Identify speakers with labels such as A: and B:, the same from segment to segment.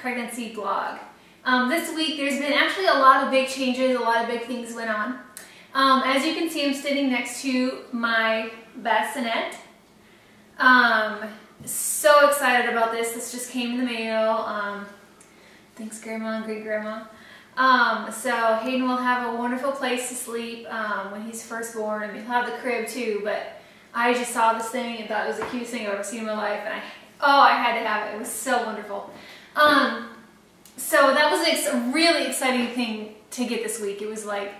A: pregnancy vlog. This week there's been actually a lot of big changes, a lot of big things went on. As you can see, I'm sitting next to my bassinet. So excited about this. This just came in the mail. Thanks Grandma and Great Grandma. So Hayden will have a wonderful place to sleep when he's first born, and he'll have the crib too, but I just saw this thing and thought it was the cutest thing I've ever seen in my life, and I had to have it. It was so wonderful. So that was a really exciting thing to get this week. It was like,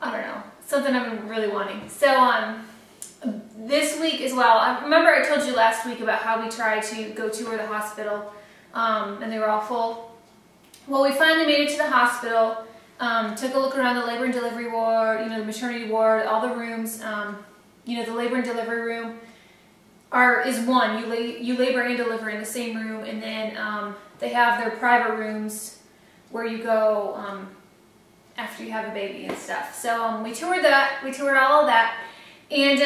A: I don't know, something I've been really wanting. So this week as well, I remember I told you last week about how we tried to go tour the hospital and they were all full. Well, we finally made it to the hospital, took a look around the labor and delivery ward, the maternity ward, all the rooms. The labor and delivery room is one. You labor and deliver in the same room, and then they have their private rooms where you go after you have a baby and stuff. So we toured that. We toured all of that, and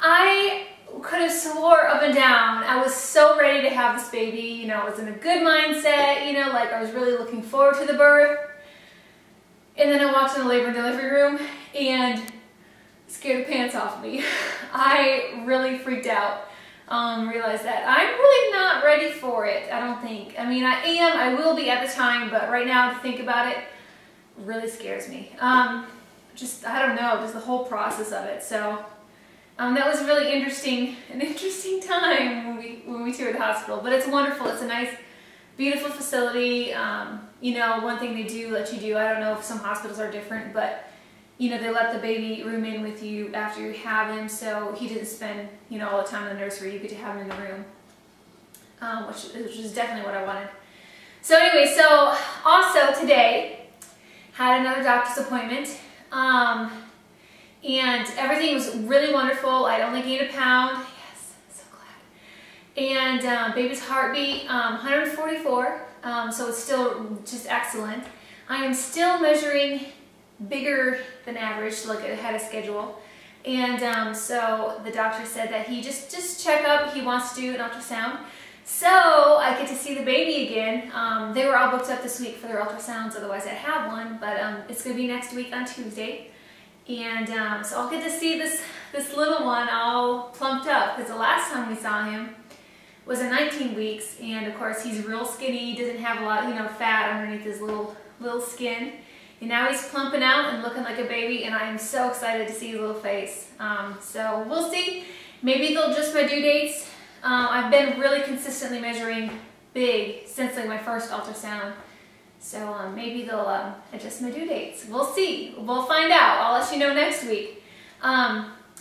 A: I could have swore up and down I was so ready to have this baby. I was in a good mindset. Like I was really looking forward to the birth. And then I walked in the labor and delivery room and scared the pants off me. I really freaked out. Realized that I'm really not ready for it, I don't think. I mean, I will be at the time, but right now to think about it really scares me. I don't know, just the whole process of it. So that was really an interesting time when we toured the hospital. But it's wonderful. It's a nice, beautiful facility. One thing they do let you do, I don't know if some hospitals are different, but they let the baby room in with you after you have him, so he didn't spend, all the time in the nursery. You get to have him in the room, which is definitely what I wanted. So anyway, so also today, had another doctor's appointment, and everything was really wonderful. I'd only gained a pound. Yes, so glad. And baby's heartbeat, 144, so it's still just excellent. I am still measuring bigger than average, like it had a schedule, and so the doctor said that he just check up, he wants to do an ultrasound, so I get to see the baby again. They were all booked up this week for their ultrasounds, otherwise I'd have one, but it's going to be next week on Tuesday, and so I'll get to see this little one all plumped up, because the last time we saw him was at 19 weeks, and of course he's real skinny, doesn't have a lot fat underneath his little skin. And now he's plumping out and looking like a baby, and I am so excited to see his little face. So we'll see. Maybe they'll adjust my due dates. I've been really consistently measuring big since like my first ultrasound. So maybe they'll adjust my due dates. We'll see. We'll find out. I'll let you know next week.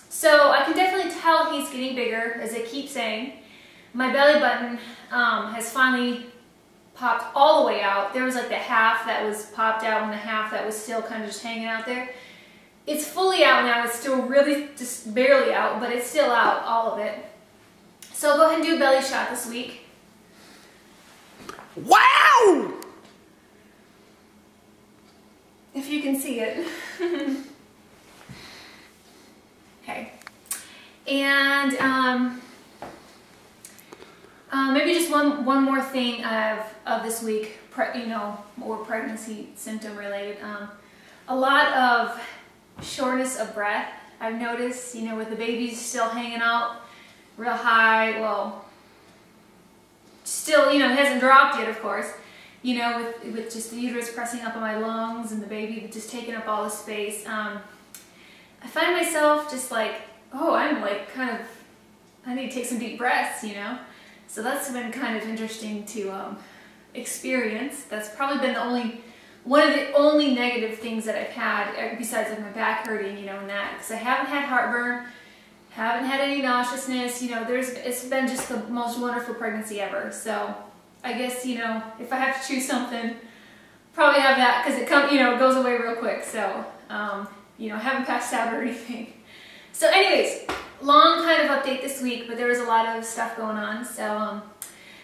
A: So I can definitely tell he's getting bigger, as I keep saying. My belly button has finally popped all the way out. There was like the half that was popped out and the half that was still kind of just hanging out there. It's fully out now. It's still really just barely out, but it's still out, all of it. So I'll go ahead and do a belly shot this week.
B: Wow!
A: If you can see it. Okay. And maybe just one more thing of this week, more pregnancy symptom related. A lot of shortness of breath. I've noticed, with the babies still hanging out real high. Well, still, it hasn't dropped yet, of course. With just the uterus pressing up on my lungs and the baby just taking up all the space. I find myself just like, oh, I'm like I need to take some deep breaths, So that's been kind of interesting to experience. That's probably been one of the only negative things that I've had, besides like my back hurting, and that, because I haven't had heartburn, haven't had any nauseousness. It's been just the most wonderful pregnancy ever. So I guess if I have to choose something, probably have that, because it goes away real quick. So I haven't passed out or anything. So anyways, long kind of update this week, but there was a lot of stuff going on. So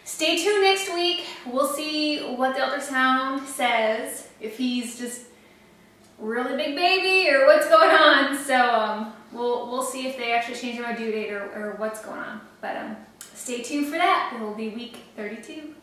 A: stay tuned next week. We'll see what the ultrasound says, if he's just really big baby or what's going on. So we'll see if they actually change my due date or what's going on. But stay tuned for that. It will be week 32.